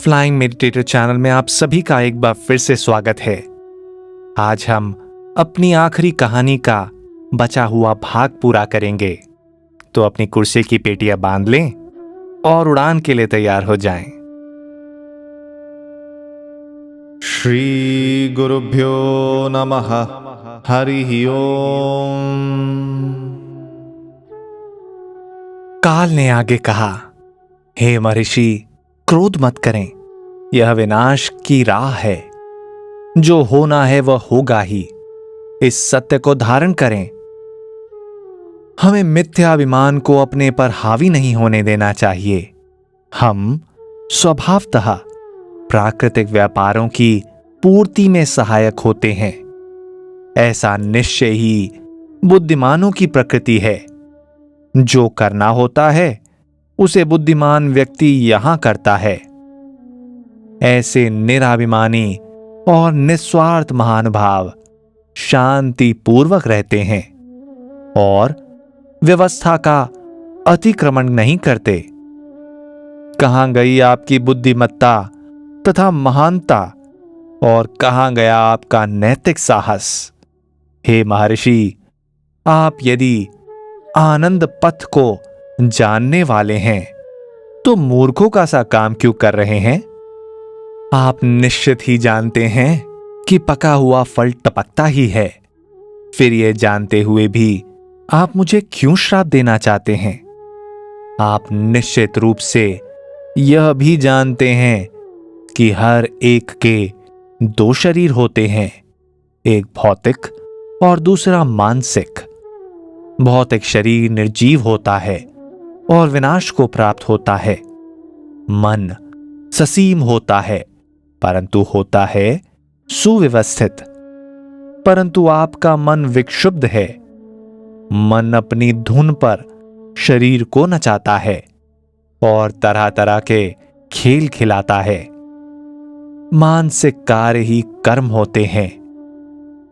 Flying meditator channel में आप सभी का एक बार फिर से स्वागत है। आज हम अपनी आखिरी कहानी का बचा हुआ भाग पूरा करेंगे, तो अपनी कुर्सी की पेटियां बांध लें और उड़ान के लिए तैयार हो जाएं। श्री गुरुभ्यो नमः। हरि ओम। काल ने आगे कहा, हे महर्षि, क्रोध मत करें, यह विनाश की राह है। जो होना है वह होगा ही, इस सत्य को धारण करें। हमें मिथ्याभिमान को अपने पर हावी नहीं होने देना चाहिए। हम स्वभावतः प्राकृतिक व्यापारों की पूर्ति में सहायक होते हैं। ऐसा निश्चय ही बुद्धिमानों की प्रकृति है। जो करना होता है उसे बुद्धिमान व्यक्ति यहां करता है। ऐसे निराभिमानी और निस्वार्थ महानुभाव शांति पूर्वक रहते हैं और व्यवस्था का अतिक्रमण नहीं करते। कहां गई आपकी बुद्धिमत्ता तथा महानता, और कहां गया आपका नैतिक साहस? हे महर्षि, आप यदि आनंद पथ को जानने वाले हैं तो मूर्खों का सा काम क्यों कर रहे हैं? आप निश्चित ही जानते हैं कि पका हुआ फल टपकता ही है। फिर यह जानते हुए भी आप मुझे क्यों श्राप देना चाहते हैं? आप निश्चित रूप से यह भी जानते हैं कि हर एक के दो शरीर होते हैं, एक भौतिक और दूसरा मानसिक। भौतिक शरीर निर्जीव होता है और विनाश को प्राप्त होता है। मन ससीम होता है, परंतु होता है सुव्यवस्थित। परंतु आपका मन विक्षुब्ध है। मन अपनी धुन पर शरीर को नचाता है और तरह तरह के खेल खिलाता है। मानसिक कार्य ही कर्म होते हैं।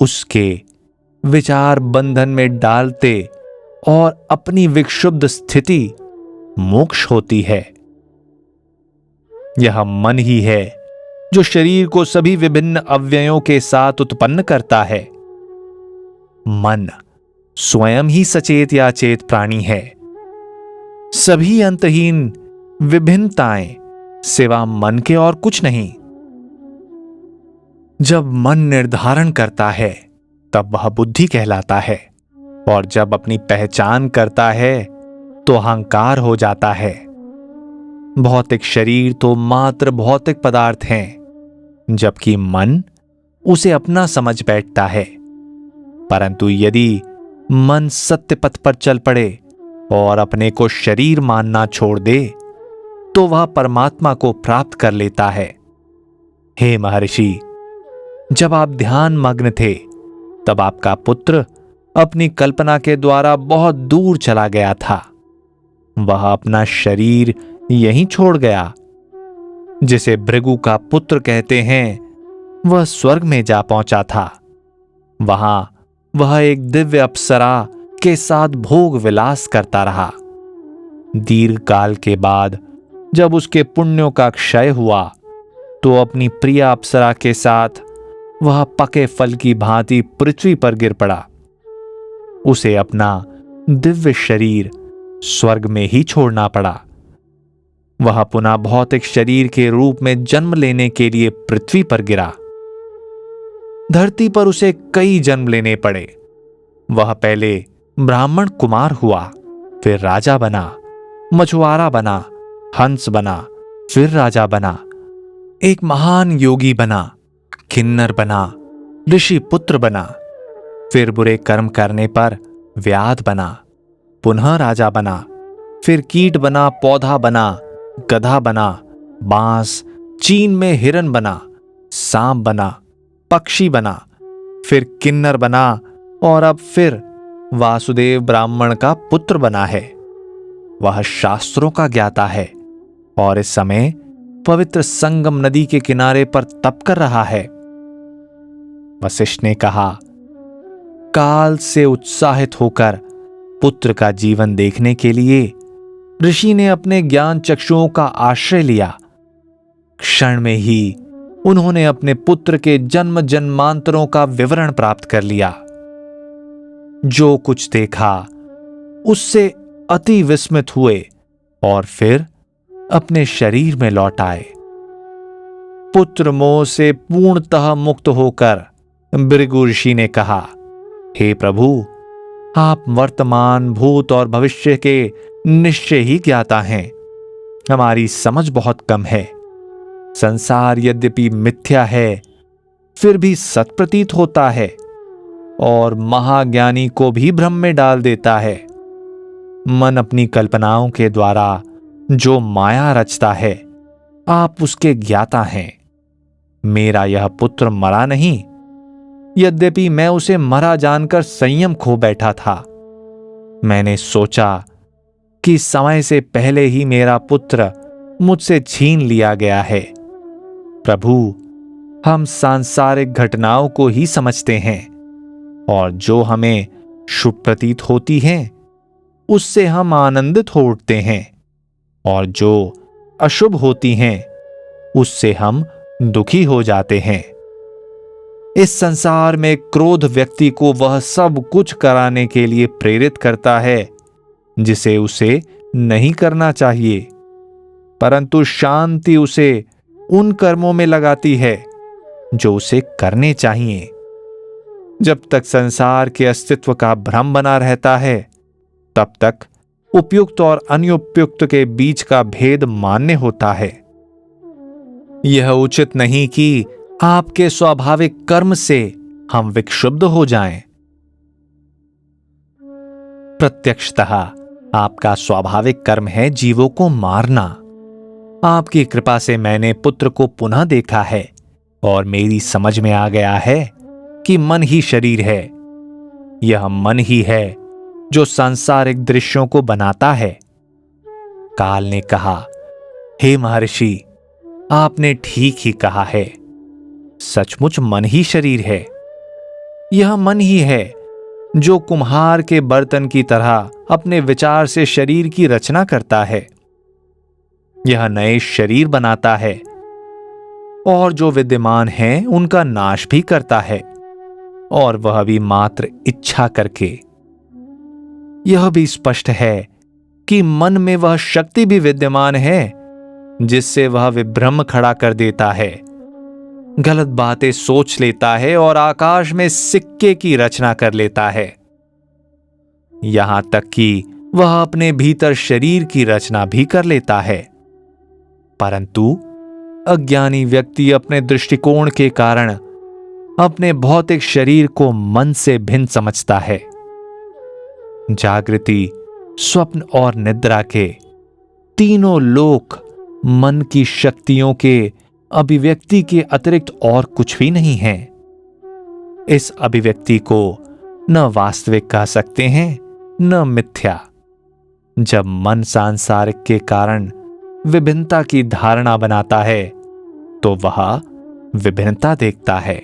उसके विचार बंधन में डालते और अपनी विक्षुब्ध स्थिति मोक्ष होती है। यह मन ही है जो शरीर को सभी विभिन्न अवयवों के साथ उत्पन्न करता है। मन स्वयं ही सचेत या चेत प्राणी है। सभी अंतहीन विभिन्नताएं सिवा मन के और कुछ नहीं। जब मन निर्धारण करता है तब वह बुद्धि कहलाता है, और जब अपनी पहचान करता है तो अहंकार हो जाता है। भौतिक शरीर तो मात्र भौतिक पदार्थ हैं, जबकि मन उसे अपना समझ बैठता है। परंतु यदि मन सत्य पथ पर चल पड़े और अपने को शरीर मानना छोड़ दे तो वह परमात्मा को प्राप्त कर लेता है। हे महर्षि, जब आप ध्यान मग्न थे तब आपका पुत्र अपनी कल्पना के द्वारा बहुत दूर चला गया था। वह अपना शरीर यहीं छोड़ गया। जिसे भृगु का पुत्र कहते हैं, वह स्वर्ग में जा पहुंचा था। वहां वह एक दिव्य अप्सरा के साथ भोग विलास करता रहा। दीर्घ काल के बाद जब उसके पुण्यों का क्षय हुआ तो अपनी प्रिय अप्सरा के साथ वह पके फल की भांति पृथ्वी पर गिर पड़ा। उसे अपना दिव्य शरीर स्वर्ग में ही छोड़ना पड़ा। वह पुनः भौतिक शरीर के रूप में जन्म लेने के लिए पृथ्वी पर गिरा। धरती पर उसे कई जन्म लेने पड़े। वह पहले ब्राह्मण कुमार हुआ, फिर राजा बना, मछुआरा बना, हंस बना, फिर राजा बना, एक महान योगी बना, किन्नर बना, ऋषि पुत्र बना, फिर बुरे कर्म करने पर व्याध बना, पुनः राजा बना, फिर कीट बना, पौधा बना, गधा बना, बांस, चीन में हिरन बना, सांप बना, पक्षी बना, फिर किन्नर बना, और अब फिर वासुदेव ब्राह्मण का पुत्र बना है। वह शास्त्रों का ज्ञाता है और इस समय पवित्र संगम नदी के किनारे पर तप कर रहा है। वशिष्ठ ने कहा, काल से उत्साहित होकर पुत्र का जीवन देखने के लिए ऋषि ने अपने ज्ञान चक्षुओं का आश्रय लिया। क्षण में ही उन्होंने अपने पुत्र के जन्म जन्मांतरों का विवरण प्राप्त कर लिया। जो कुछ देखा उससे अति विस्मित हुए और फिर अपने शरीर में लौट आए। पुत्र मोह से पूर्णतः मुक्त होकर भृगु ऋषि ने कहा, हे प्रभु, आप वर्तमान, भूत और भविष्य के निश्चय ही ज्ञाता हैं। हमारी समझ बहुत कम है। संसार यद्यपि मिथ्या है, फिर भी सत प्रतीत होता है और महाज्ञानी को भी भ्रम में डाल देता है। मन अपनी कल्पनाओं के द्वारा जो माया रचता है, आप उसके ज्ञाता हैं। मेरा यह पुत्र मरा नहीं, यद्यपि मैं उसे मरा जानकर संयम खो बैठा था। मैंने सोचा कि समय से पहले ही मेरा पुत्र मुझसे छीन लिया गया है। प्रभु, हम सांसारिक घटनाओं को ही समझते हैं और जो हमें शुभ प्रतीत होती हैं उससे हम आनंदित हो उठते हैं, और जो अशुभ होती हैं उससे हम दुखी हो जाते हैं। इस संसार में क्रोध व्यक्ति को वह सब कुछ कराने के लिए प्रेरित करता है जिसे उसे नहीं करना चाहिए, परंतु शांति उसे उन कर्मों में लगाती है जो उसे करने चाहिए। जब तक संसार के अस्तित्व का भ्रम बना रहता है, तब तक उपयुक्त और अनुपयुक्त के बीच का भेद मान्य होता है। यह उचित नहीं कि आपके स्वाभाविक कर्म से हम विक्षुब्ध हो जाएं। प्रत्यक्षतः आपका स्वाभाविक कर्म है जीवों को मारना। आपकी कृपा से मैंने पुत्र को पुनः देखा है और मेरी समझ में आ गया है कि मन ही शरीर है। यह मन ही है जो सांसारिक दृश्यों को बनाता है। काल ने कहा, हे महर्षि, आपने ठीक ही कहा है। सचमुच मन ही शरीर है। यह मन ही है जो कुम्हार के बर्तन की तरह अपने विचार से शरीर की रचना करता है। यह नए शरीर बनाता है और जो विद्यमान हैं उनका नाश भी करता है, और वह भी मात्र इच्छा करके। यह भी स्पष्ट है कि मन में वह शक्ति भी विद्यमान है जिससे वह विभ्रम खड़ा कर देता है, गलत बातें सोच लेता है और आकाश में सिक्के की रचना कर लेता है। यहां तक कि वह अपने भीतर शरीर की रचना भी कर लेता है, परंतु अज्ञानी व्यक्ति अपने दृष्टिकोण के कारण अपने भौतिक शरीर को मन से भिन्न समझता है। जागृति, स्वप्न और निद्रा के तीनों लोक मन की शक्तियों के अभिव्यक्ति के अतिरिक्त और कुछ भी नहीं है। इस अभिव्यक्ति को न वास्तविक कह सकते हैं न मिथ्या। जब मन सांसारिक के कारण विभिन्नता की धारणा बनाता है तो वह विभिन्नता देखता है।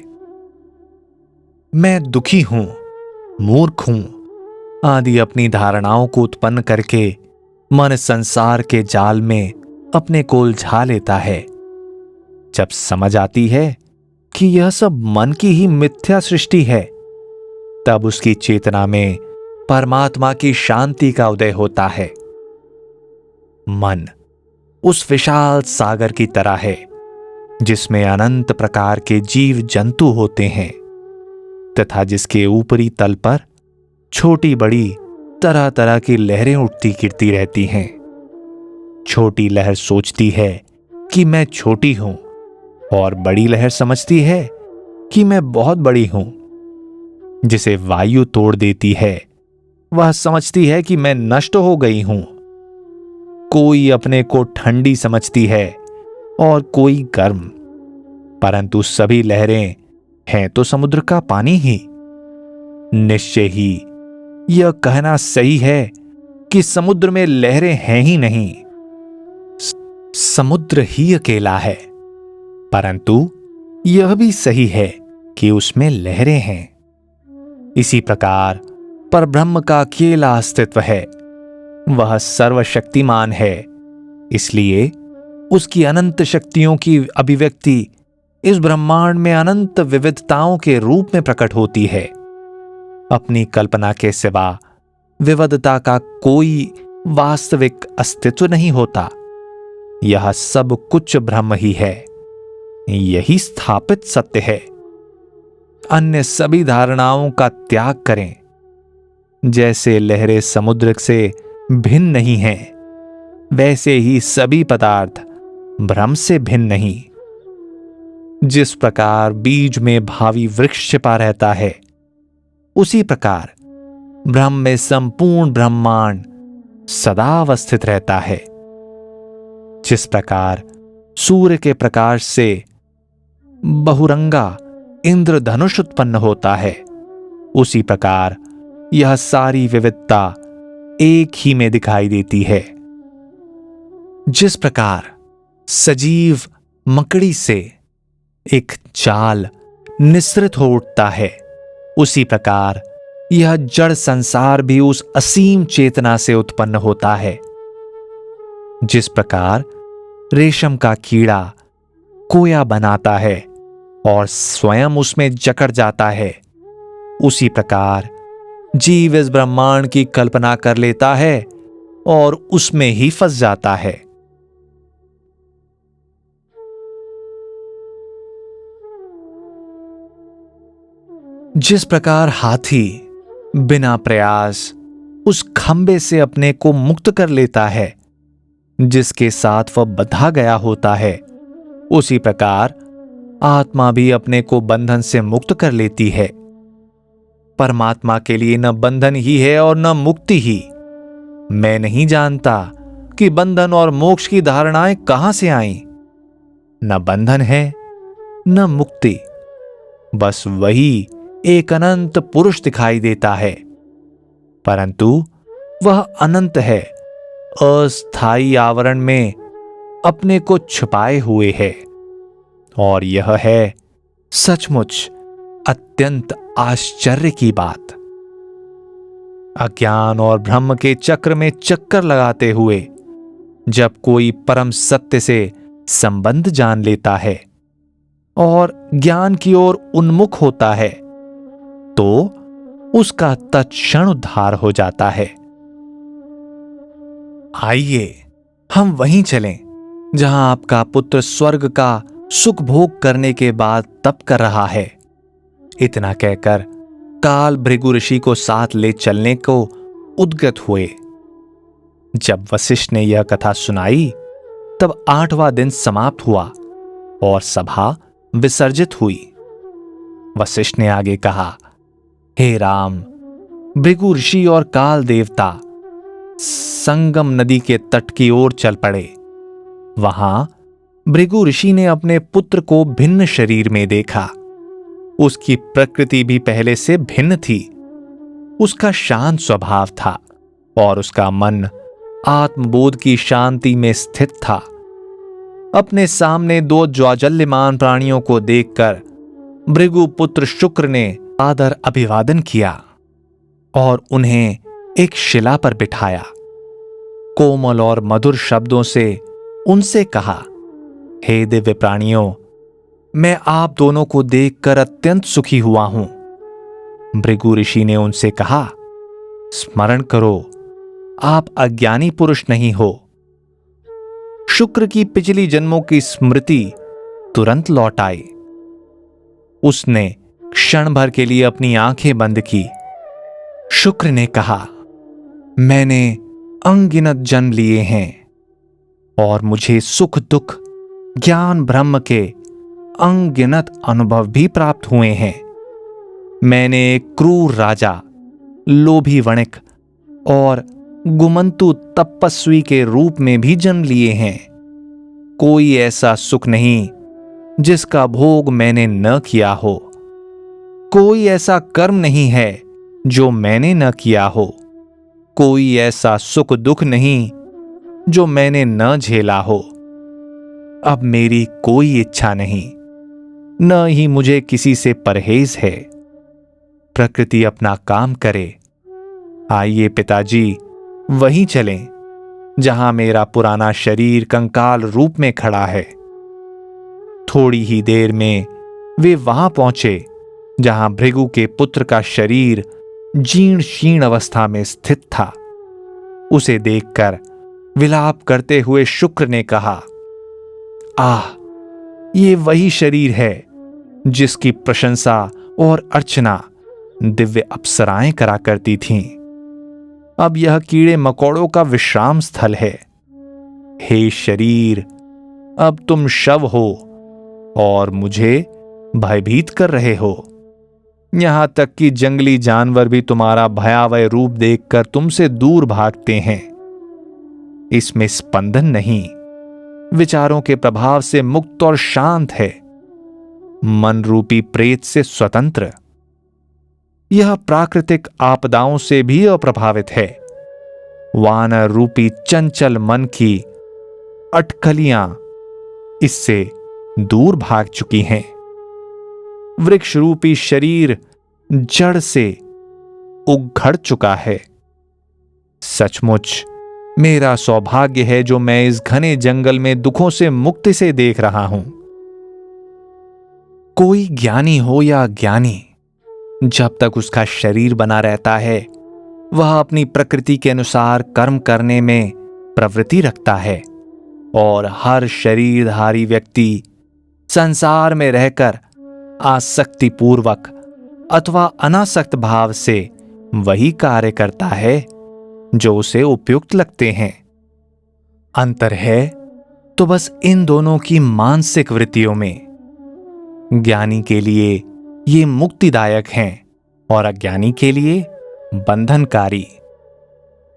मैं दुखी हूं, मूर्ख हूं आदि अपनी धारणाओं को उत्पन्न करके मन संसार के जाल में अपने को उलझा लेता है। जब समझ आती है कि यह सब मन की ही मिथ्या सृष्टि है, तब उसकी चेतना में परमात्मा की शांति का उदय होता है। मन उस विशाल सागर की तरह है जिसमें अनंत प्रकार के जीव जंतु होते हैं तथा जिसके ऊपरी तल पर छोटी बड़ी तरह तरह की लहरें उठती गिरती रहती हैं। छोटी लहर सोचती है कि मैं छोटी हूं और बड़ी लहर समझती है कि मैं बहुत बड़ी हूं। जिसे वायु तोड़ देती है वह समझती है कि मैं नष्ट हो गई हूं। कोई अपने को ठंडी समझती है और कोई गर्म, परंतु सभी लहरें हैं तो समुद्र का पानी ही। निश्चय ही यह कहना सही है कि समुद्र में लहरें हैं ही नहीं, समुद्र ही अकेला है, परंतु यह भी सही है कि उसमें लहरें हैं। इसी प्रकार परब्रह्म का अकेला अस्तित्व है। वह सर्वशक्तिमान है, इसलिए उसकी अनंत शक्तियों की अभिव्यक्ति इस ब्रह्मांड में अनंत विविधताओं के रूप में प्रकट होती है। अपनी कल्पना के सिवा विविधता का कोई वास्तविक अस्तित्व नहीं होता। यह सब कुछ ब्रह्म ही है, यही स्थापित सत्य है। अन्य सभी धारणाओं का त्याग करें। जैसे लहरें समुद्र से भिन्न नहीं हैं, वैसे ही सभी पदार्थ ब्रह्म से भिन्न नहीं। जिस प्रकार बीज में भावी वृक्ष छिपा रहता है, उसी प्रकार ब्रह्म में संपूर्ण ब्रह्मांड सदा अवस्थित रहता है। जिस प्रकार सूर्य के प्रकाश से बहुरंगा इंद्रधनुष उत्पन्न होता है, उसी प्रकार यह सारी विविधता एक ही में दिखाई देती है। जिस प्रकार सजीव मकड़ी से एक जाल निसृत हो उठता है, उसी प्रकार यह जड़ संसार भी उस असीम चेतना से उत्पन्न होता है। जिस प्रकार रेशम का कीड़ा कोया बनाता है और स्वयं उसमें जकड़ जाता है, उसी प्रकार जीव इस ब्रह्मांड की कल्पना कर लेता है और उसमें ही फंस जाता है। जिस प्रकार हाथी बिना प्रयास उस खंबे से अपने को मुक्त कर लेता है जिसके साथ वह बंधा गया होता है, उसी प्रकार आत्मा भी अपने को बंधन से मुक्त कर लेती है। परमात्मा के लिए न बंधन ही है और न मुक्ति ही। मैं नहीं जानता कि बंधन और मोक्ष की धारणाएं कहां से आईं। न बंधन है न मुक्ति, बस वही एक अनंत पुरुष दिखाई देता है, परंतु वह अनंत है, अस्थायी आवरण में अपने को छुपाए हुए है। और यह है सचमुच अत्यंत आश्चर्य की बात। अज्ञान और ब्रह्म के चक्र में चक्कर लगाते हुए जब कोई परम सत्य से संबंध जान लेता है और ज्ञान की ओर उन्मुख होता है, तो उसका तत्क्षण उद्धार हो जाता है। आइए हम वहीं चलें जहां आपका पुत्र स्वर्ग का सुख भोग करने के बाद तप कर रहा है। इतना कहकर काल भृगु ऋषि को साथ ले चलने को उद्गत हुए। जब वशिष्ठ ने यह कथा सुनाई, तब 8वां दिन समाप्त हुआ और सभा विसर्जित हुई। वशिष्ठ ने आगे कहा, हे राम, भृगु ऋषि और काल देवता संगम नदी के तट की ओर चल पड़े। वहां भृगु ऋषि ने अपने पुत्र को भिन्न शरीर में देखा। उसकी प्रकृति भी पहले से भिन्न थी। उसका शांत स्वभाव था और उसका मन आत्मबोध की शांति में स्थित था। अपने सामने 2 ज्वाजल्यमान प्राणियों को देखकर भृगु पुत्र शुक्र ने आदर अभिवादन किया और उन्हें एक शिला पर बिठाया। कोमल और मधुर शब्दों से उनसे कहा, हे दिव्य प्राणियों, मैं आप दोनों को देखकर अत्यंत सुखी हुआ हूं। भृगु ऋषि ने उनसे कहा, स्मरण करो, आप अज्ञानी पुरुष नहीं हो। शुक्र की पिछली जन्मों की स्मृति तुरंत लौट आई। उसने क्षण भर के लिए अपनी आंखें बंद की। शुक्र ने कहा, मैंने अनगिनत जन्म लिए हैं और मुझे सुख दुख ज्ञान ब्रह्म के अनगिनत अनुभव भी प्राप्त हुए हैं। मैंने एक क्रूर राजा, लोभी वणिक और गुमंतु तपस्वी के रूप में भी जन्म लिए हैं। कोई ऐसा सुख नहीं जिसका भोग मैंने न किया हो। कोई ऐसा कर्म नहीं है जो मैंने न किया हो। कोई ऐसा सुख दुख नहीं जो मैंने न झेला हो। अब मेरी कोई इच्छा नहीं, न ही मुझे किसी से परहेज है। प्रकृति अपना काम करे। आइए पिताजी, वहीं चलें जहां मेरा पुराना शरीर कंकाल रूप में खड़ा है। थोड़ी ही देर में वे वहां पहुंचे जहां भृगु के पुत्र का शरीर जीर्ण शीर्ण अवस्था में स्थित था। उसे देखकर विलाप करते हुए शुक्र ने कहा, आह, ये वही शरीर है जिसकी प्रशंसा और अर्चना दिव्य अप्सराएं करा करती थीं। अब यह कीड़े मकोड़ों का विश्राम स्थल है। हे शरीर, अब तुम शव हो और मुझे भयभीत कर रहे हो। यहां तक कि जंगली जानवर भी तुम्हारा भयावह रूप देखकर तुमसे दूर भागते हैं। इसमें स्पंदन नहीं, विचारों के प्रभाव से मुक्त और शांत है, मन रूपी प्रेत से स्वतंत्र। यह प्राकृतिक आपदाओं से भी अप्रभावित है। वानर रूपी चंचल मन की अटकलियां इससे दूर भाग चुकी हैं। वृक्ष रूपी शरीर जड़ से उघड़ चुका है। सचमुच मेरा सौभाग्य है जो मैं इस घने जंगल में दुखों से मुक्ति से देख रहा हूं। कोई ज्ञानी हो या अज्ञानी, जब तक उसका शरीर बना रहता है वह अपनी प्रकृति के अनुसार कर्म करने में प्रवृत्ति रखता है, और हर शरीरधारी व्यक्ति संसार में रहकर आसक्तिपूर्वक अथवा अनासक्त भाव से वही कार्य करता है जो उसे उपयुक्त लगते हैं। अंतर है तो बस इन दोनों की मानसिक वृत्तियों में। ज्ञानी के लिए ये मुक्तिदायक हैं और अज्ञानी के लिए बंधनकारी।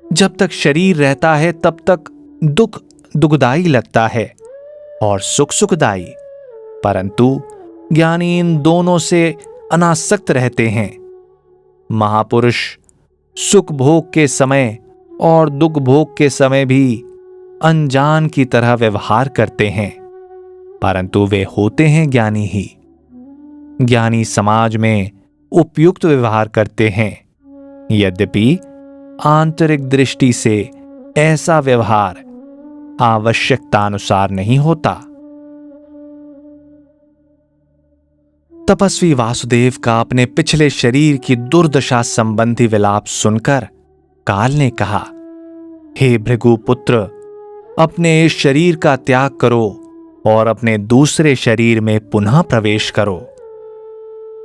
जब तक शरीर रहता है तब तक दुख दुखदाई लगता है और सुख सुखदाई, परंतु ज्ञानी इन दोनों से अनासक्त रहते हैं। महापुरुष सुख भोग के समय और दुख भोग के समय भी अनजान की तरह व्यवहार करते हैं, परंतु वे होते हैं ज्ञानी ही। ज्ञानी समाज में उपयुक्त व्यवहार करते हैं, यद्यपि आंतरिक दृष्टि से ऐसा व्यवहार आवश्यकतानुसार नहीं होता। तपस्वी वासुदेव का अपने पिछले शरीर की दुर्दशा संबंधी विलाप सुनकर काल ने कहा, हे भृगु पुत्र, अपने इस शरीर का त्याग करो और अपने दूसरे शरीर में पुनः प्रवेश करो।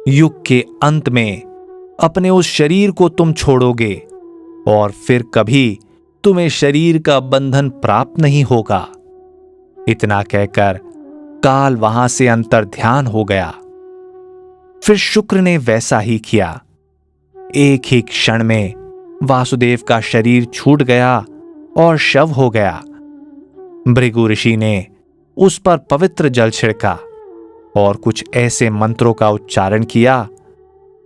युग के अंत में अपने उस शरीर को तुम छोड़ोगे और फिर कभी तुम्हें शरीर का बंधन प्राप्त नहीं होगा। इतना कहकर काल वहां से अंतर्ध्यान हो गया। फिर शुक्र ने वैसा ही किया। एक ही क्षण में वासुदेव का शरीर छूट गया और शव हो गया। भृगु ऋषि ने उस पर पवित्र जल छिड़का और कुछ ऐसे मंत्रों का उच्चारण किया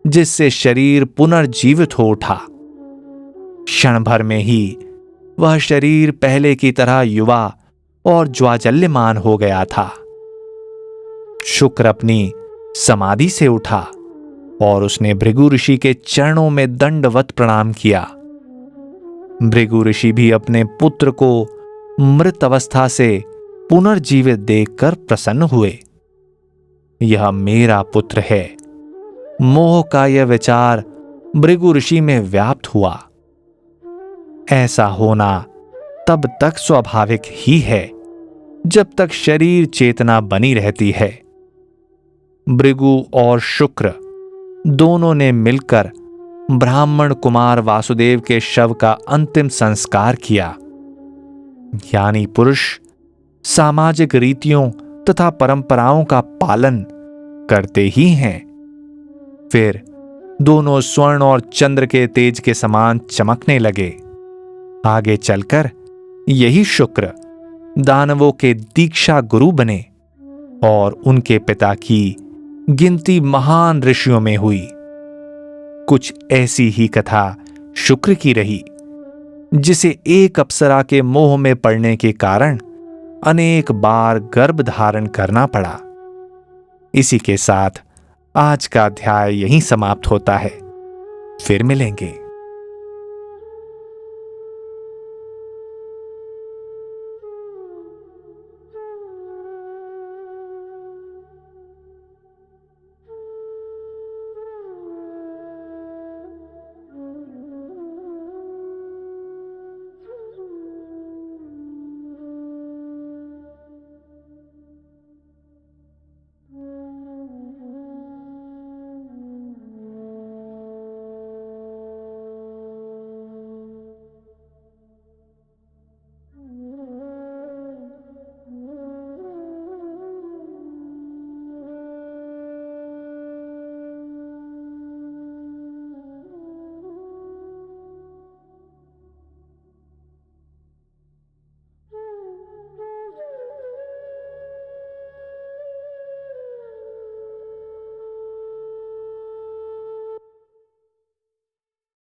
जिससे शरीर पुनर्जीवित हो उठा। क्षण भर में ही वह शरीर पहले की तरह युवा और ज्वाजल्यमान हो गया था। शुक्र अपनी समाधि से उठा और उसने भृगु ऋषि के चरणों में दंडवत प्रणाम किया। भृगु ऋषि भी अपने पुत्र को मृत अवस्था से पुनर्जीवित देखकर प्रसन्न हुए। यह मेरा पुत्र है। मोह का यह विचार भृगु ऋषि में व्याप्त हुआ। ऐसा होना तब तक स्वाभाविक ही है जब तक शरीर चेतना बनी रहती है। भृगु और शुक्र दोनों ने मिलकर ब्राह्मण कुमार वासुदेव के शव का अंतिम संस्कार किया। ज्ञानी पुरुष सामाजिक रीतियों तथा परंपराओं का पालन करते ही हैं। फिर दोनों स्वर्ण और चंद्र के तेज के समान चमकने लगे। आगे चलकर यही शुक्र दानवों के दीक्षा गुरु बने और उनके पिता की गिनती महान ऋषियों में हुई। कुछ ऐसी ही कथा शुक्र की रही, जिसे एक अप्सरा के मोह में पड़ने के कारण अनेक बार गर्भ धारण करना पड़ा। इसी के साथ आज का अध्याय यहीं समाप्त होता है। फिर मिलेंगे।